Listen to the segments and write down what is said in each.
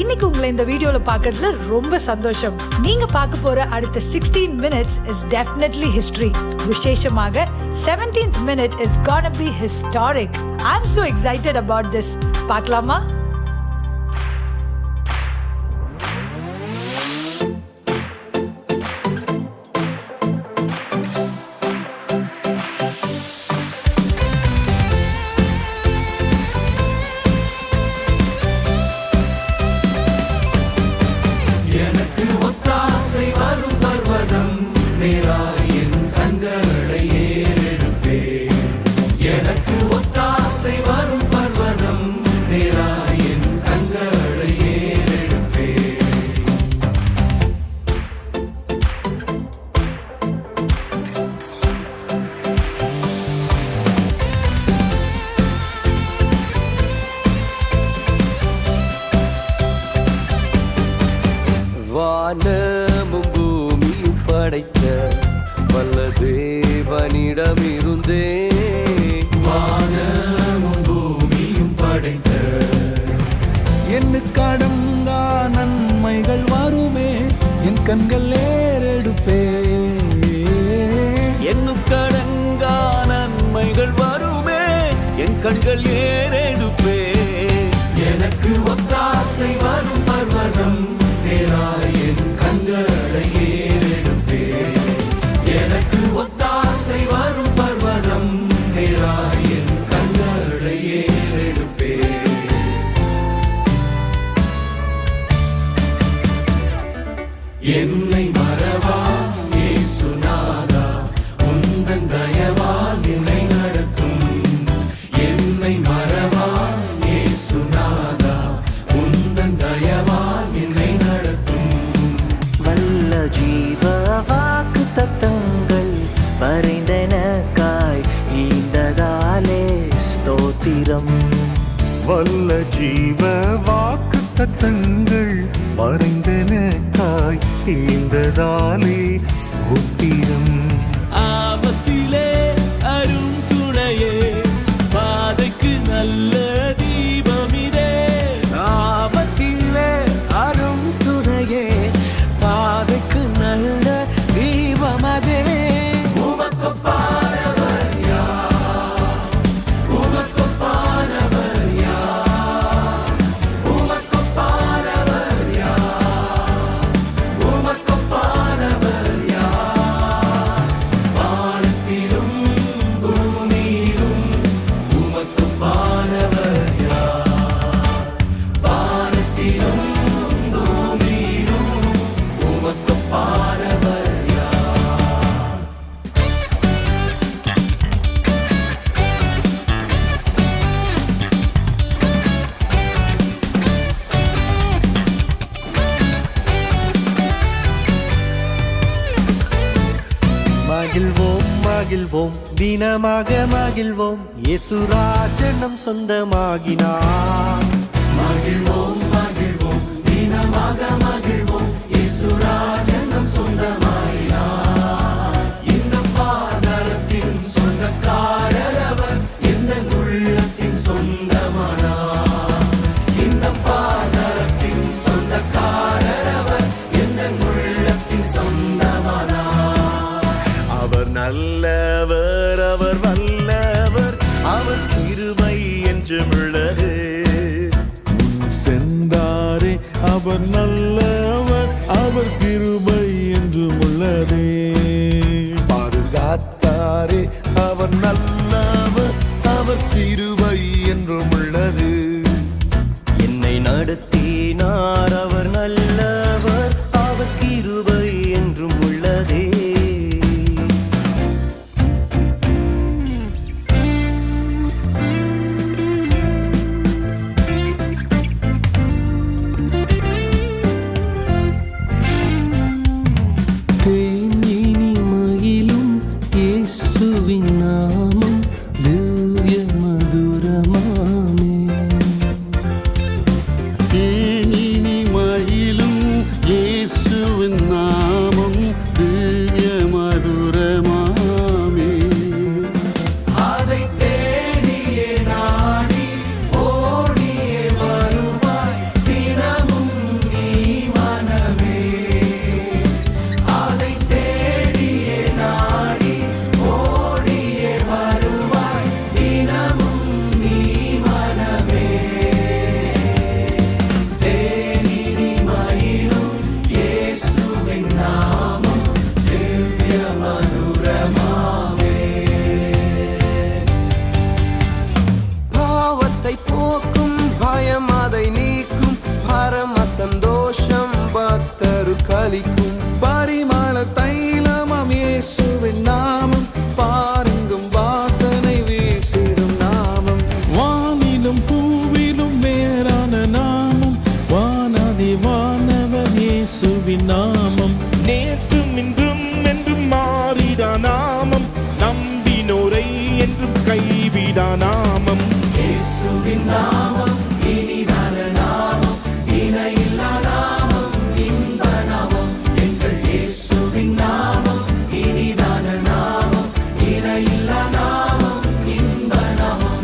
இன்னைக்கு உங்களை இந்த வீடியோல பார்க்கிறதுல ரொம்ப சந்தோஷம். நீங்க பார்க்க போற அடுத்த 16 minutes is definitely history. விசேஷமாக 17th minute is gonna be historic. I'm so excited about this. பார்க்கலாமா? வானமும் பூமியும் படைத்த வல்ல தேவனிடமிருந்தே வானமும் பூமியும் படைத்த எண்ணுக்கடங்கா நன்மைகள் வருமே என் கண்கள் ஏறெடுப்பே. எண்ணுக்கடங்கா நன்மைகள் வருமே என் கண்கள் ஏறெடுப்பே. எனக்கு ஒத்தாசை வரும் பர்வதம் நேராய் என் கண்களை ஏறெடுப்பே. எனக்கு ஒத்தாசை வரும் பர்வதம் நேராய் என் கண்களை ஏறெடுப்பே. என்னை மறவா இயேசுநாதா, உந்தன் தயவால் என்னை நடத்தும். என்னை மறவா இயேசுநாதா, உந்தன் தயவால் என்னை நடத்தும். வல்ல ஜீவ வாக்கு தத்தங்கள் வரைந்தனக்காய் ஈந்ததாலே ஸ்தோத்திரம். வல்ல ஜீவ வாக்கு தத்தங்கள் மறைந்தனக்காய் ஈந்ததாலே ஸ்தோத்திரம். ஆபத்திலே அரும் துணையே பாதைக்கு நல்ல தீபமிதே. ஆபத்திலே அரும் துணையே பாதைக்கு நல்ல தீபமதே. உமக்கொப்பானவர் யார்? உமக்கொப்பானவர் யார்? உமக்கொப்பானவர் யார்? உமக்கொப்பானவர் யார்? வானத்திலும் பூமியிலும் உமக்கொப்பானவர் யார்? வானத்திலும் பூமியிலும் உமக்கொப்பானவர் யார்? மகிழ்வோம் மகிழ்வோம் தினமாக மகிழ்வோம் இயேசுராஜனம் சொந்தமாகினார். மகிழ்வோம் மகிழ்வோம் தினமாக மகிழ்வோம் இயேசுராஜனம் சொந்தமாயினார். இந்த பாதலத்தின் சொந்தக்காரர் அவர், எந்த உள்ளத்தின் சொந்தமானார். இந்த பாதலத்தின் சொந்தக்காரர் அவர், எந்த உள்ளத்தின் சொந்தமானார். அவர் நல்லவர், அவர் வல்லவர், அவர் கிருபை என்றும் உள்ளது. சென்றாரே அவர் நல்லவர், அவர் கிருபை என்றும் உள்ளதே. பாதுகாத்தாரே அவர் நல்லவர், அவர் கிருபை என்றும் உள்ளது. என்னை நடத்தினார் அவர் நல்லவர், அவர் கிருபை என்றும் உள்ளதே. தேனினிமையிலும் இயேசுவின் நாமம் திவ்ய மதுரமாமே. தேனினிமையிலும் தெளிவானவர் இயேசுவின் நாமம், நேற்றும் இன்றும் என்றும் மாறிடா நாமம், நம்பினோரை என்றும் கைவிடா நாமம். இயேசுவின் நாமம் இனிதான நாமம், இணையில்லா நாமம், இன்ப நாமம். எங்கள் இயேசுவின் நாமம் இனிதான நாமம், இணையில்லா நாமம், இன்ப நாமம்.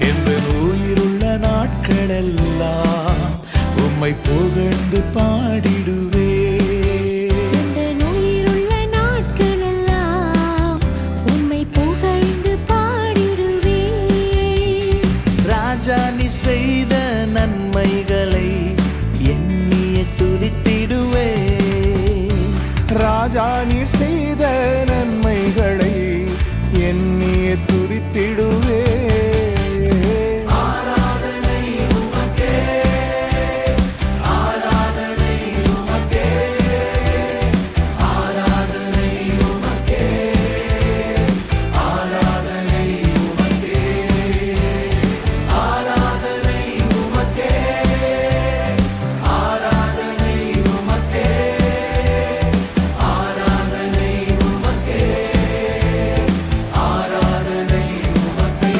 எந்த உயிருள்ள நாட்களெல்லாம் உம்மை புகழ்ந்து பாடிடுவே. இந்த உயிருள்ள நாட்களெல்லாம் உம்மை புகழ்ந்து பாடிடுவே. ராஜா நீ செய்த நன்மைகளை எண்ணிய துதித்திடுவே. ராஜா நீர் செய்த நன்மைகளை எண்ணிய துதித்திடுவே. ஆராதனை உமக்கே, ஆராதனை உமக்கே, ஆராதனை உமக்கே, ஆராதனை உமக்கே, ஆராதனை உமக்கே, ஆராதனை உமக்கே, ஆராதனை உமக்கே, ஆராதனை உமக்கே.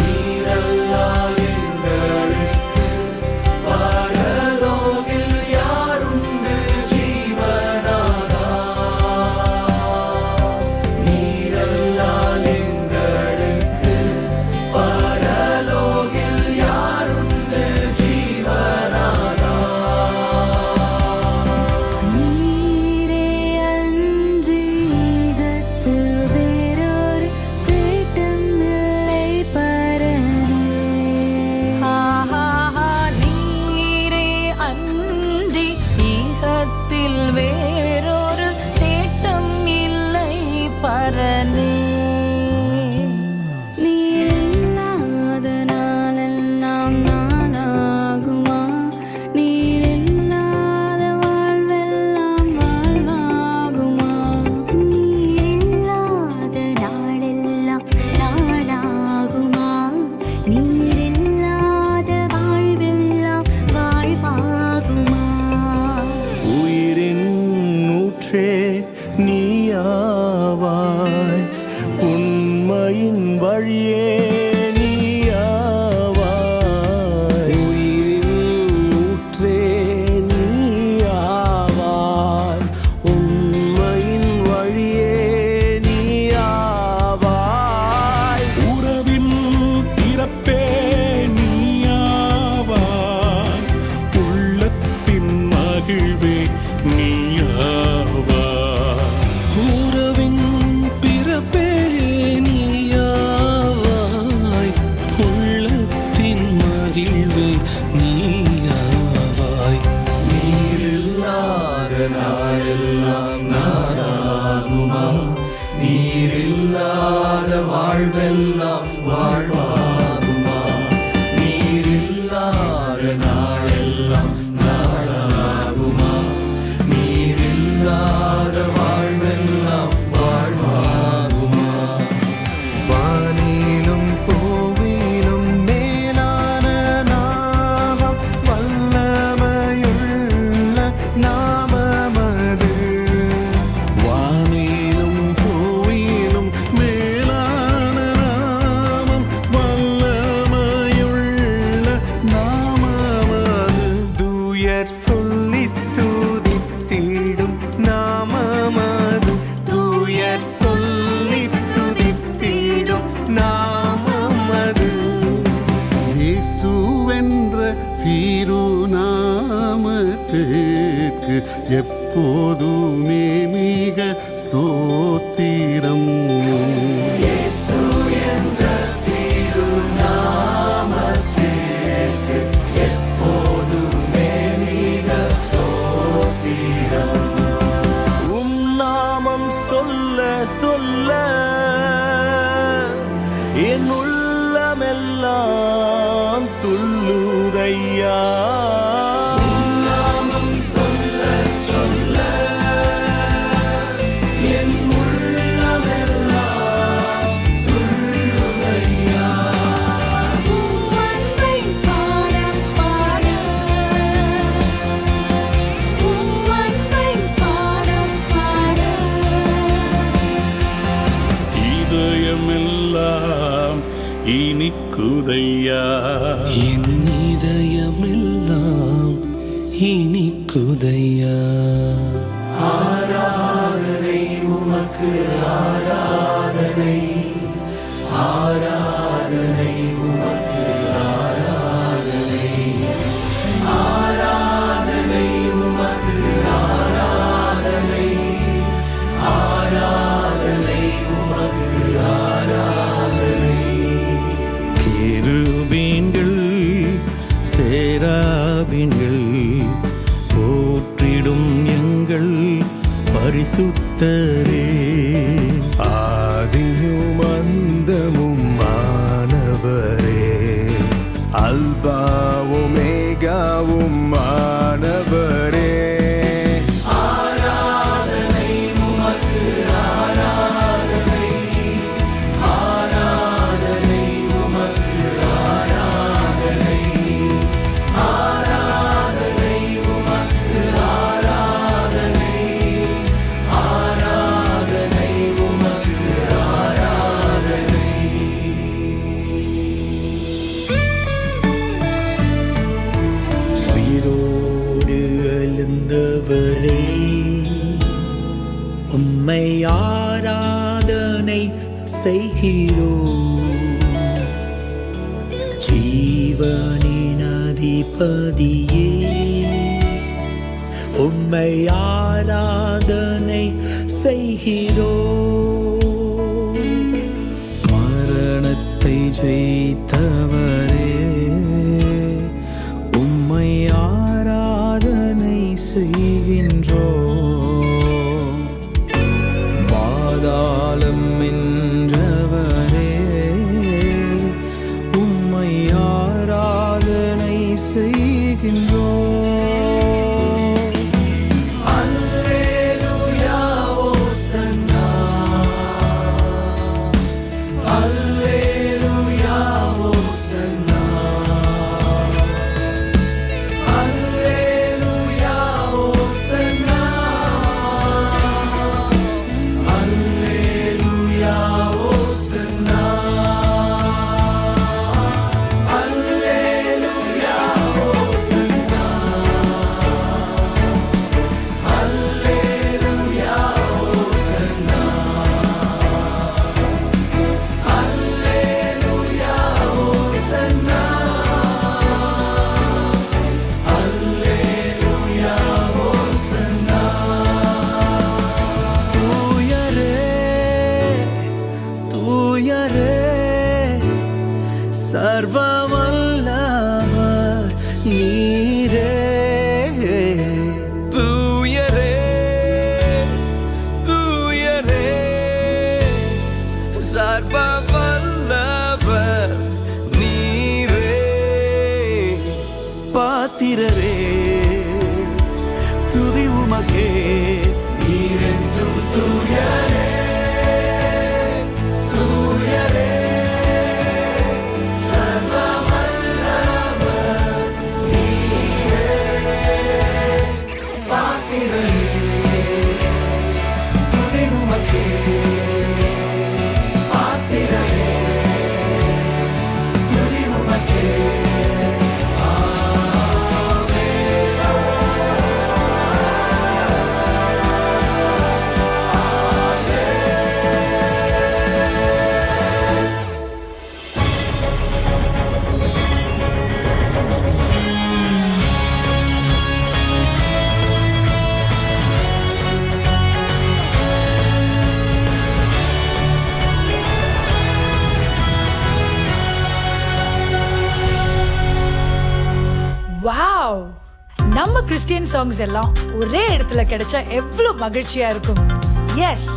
நீரல்லால் எங்களுக்கு பரலோகில் யாருண்டு ஜீவனாதா? நீரல்லால் எங்களுக்கு பரலோகில் யாருண்டு ஜீவனாதா? நீரே அன்றி ஈகத்தில் வேறொரு தேட்டம் இல்லை பரனே. நீரே அன்றி ஈகத்தில் வேறொரு தேட்டம் இல்லை பரனே. நீரில்லாத நாளெல்லாம் நாளாகுமா? நீரில்லாத வாழ்வெல்லாம் வாழ்வாகுமா? நீரில்லாத நாளெல்லாம் நாளாகுமா? நீரில்லாத வாழ்வெல்லாம் வாழ்வாகுமா? உயிரின் ஊற்றே நீயாவாய், உண்மையின் வழியே நீயாவாய். உயிரின் ஊற்றே நீயாவாய், உண்மையின் வழியே நீயாவாய். உறவின் பிறப்பே நீயாவாய், உள்ளத்தின் மகிழ்வே நீயாவாய். உறவின் பிறப்பே நீயாவாய், உள்ளத்தின் மகிழ்வே நீயாவாய். நீரில்லாத நாளெல்லாம் நாளாகுமா? நீரில்லாத வாழ்வெல்லாம் வாழ்வாகுமா? நீரில்லாத நாளெல்லாம் நாளாகுமா? நீரில்லாத வாழ்வெல்லாம் வாழ்வாகுமா? வானிலும் பூவிலும் மேலான நாமம், வல்லமையுள்ள நாமமது. வானிலும் பூவிலும் மேலான நாமம், வல்லமையுள்ள நாமமது. தூயர் சொல்லித் துதித்திடும் நாமமது. தூயர் சொல்லித் துதித்திடும் நாமமது. இயேசுவென்ற திருநாமத்திற்கு எப்போதுமே மிக ஸ்தோத்திரம். என் உள்ளமெல்லாம் துள்ளுதையா. உம்மன்பை பாட பாட உம்மன்பை பாட பாட இதயமெல்லாம் இனிக்குதையா, என் இதயமெல்லாம் இனிக்குதையா. ஆராதனை உமக்கு ஆராதனை, ஆராதனை உமக்கு ஆராதனை, ஆராதனை உமக்கு ஆராதனை, ஆராதனை உமக்கு ஆராதனை. கேருபீன்கள் சேராபீன்கள் போற்றிடும் எங்கள் பரிசுத்தரே. ஆதியும் அந்தமும் மாணவரே, அல்பாவும் மேகாவும் மாணவரே. ஆராதனை உமக்கு ஆராதனை, ஆராதனை உமக்கு ஆராதனை, ஆராதனை உமக்கு ஆராதனை, ஆராதனை உமக்கு ஆராதனை. உயிரோடு எழுந்தவரே, உம்மை ஆராதனை செய்கிறோம். ஜீவனின் அதிபதியே, உம்மை ஆராதனை செய்கிறோம். மரணத்தை ஜெயித்தவரே, உம்மை ஆராதனை செய்கின்றோம். பாதாளம் வென்றவரே, உம்மை ஆராதனை செய்கின்றோம். அல்லேலூயா ஓசன்னா, அல்லேலூயா ஓசன்னா, அல்லேலூயா ஓசன்னா, அல்லேலூயா ஓசன்னா, அல்லேலூயா ஓசன்னா, அல்லேலூயா ஓசன்னா, அல்லேலூயா ஓசன்னா, அல்லேலூயா ஓசன்னா. தூயரே தூயரே, சர்வ வல்லவர் நீரே. தூயரே தூயரே, சர்வ வல்லவர் நீரே. பாத்திரரே துதி உமக்கே, நீரென்றும் தூயரே, தூயரே, சர்வ வல்லவர் நீரே. பாத்திரரே, துதி உமக்கே, பாத்திரரே, துதி உமக்கே. வாவ், நம்ம கிறிஸ்டியன் சாங்ஸ் எல்லாம் ஒரே இடத்துல கிடைச்சா எவ்வளவு மகிழ்ச்சியா இருக்கும். எஸ்,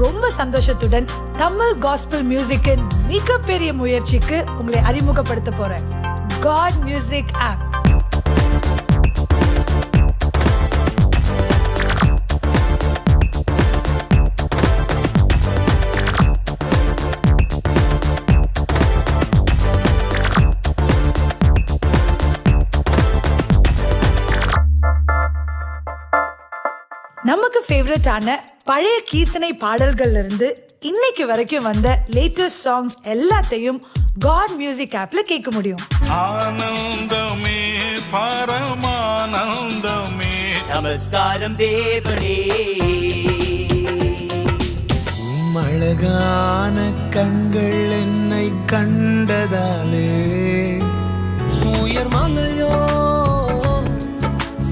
ரொம்ப சந்தோஷத்துடன் தமிழ் காஸ்பல் மியூசிக்கின் மிகப்பெரிய முயற்சிக்கு உங்களை அறிமுகப்படுத்த போறேன். God Music App. நமக்கு ஃபேவரட்டான பழைய கீர்த்தனை பாடல்கள்ல இருந்து இன்னைக்கு வரைக்கும் வந்த லேட்டஸ்ட் சாங்ஸ் எல்லாத்தையும் God Music Appல கேட்க முடியும். ஆனந்தமே பரமானந்தமே நமஸ்காரம் தேவனே அழகான கண்கள் என்னை கண்டதாலே உயர் மலையோ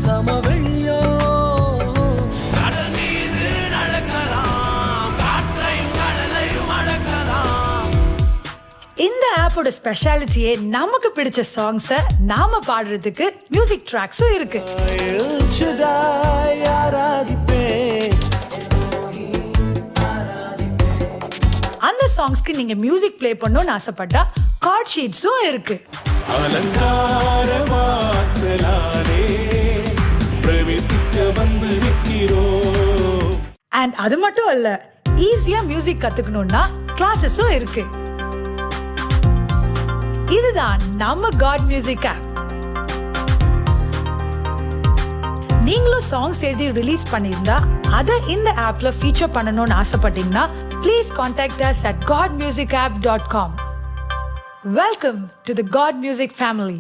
சமவெளியோ கடல் மீது நடக்கலாம் காற்றையும் கடலையும் அடக்கலாம். இந்த ஆப்போட ஸ்பெஷாலிட்டியே நமக்கு பிடிச்ச சாங்ஸை நாம பாடுறதுக்கு மியூசிக் ட்ராக்ஸும் இருக்கு. அந்த சாங்ஸ்க்கு நீங்க மியூசிக் ப்ளே பண்ணணும்னு ஆசைப்பட்டா கார்ட் ஷீட்ஸும் இருக்கு. அலங்கார வாசலாலே பிரவேசிக்க வந்து நிற்கிறோம். அண்ட் அது மட்டும் அல்ல, ஈஸியா மியூசிக் கத்துக்கணும்னா கிளாஸஸும் இருக்கு. இதுதான் நம்ம God Music App. நீங்களும் சாங்ஸ் எழுதி ரிலீஸ் பண்ணியிருந்தா அதை இந்த ஆப்ல ஃபீச்சர் பண்ணணும்னு ஆசைப்பட்டீங்கன்னா please contact us at godmusicapp.com. Welcome to the God Music family.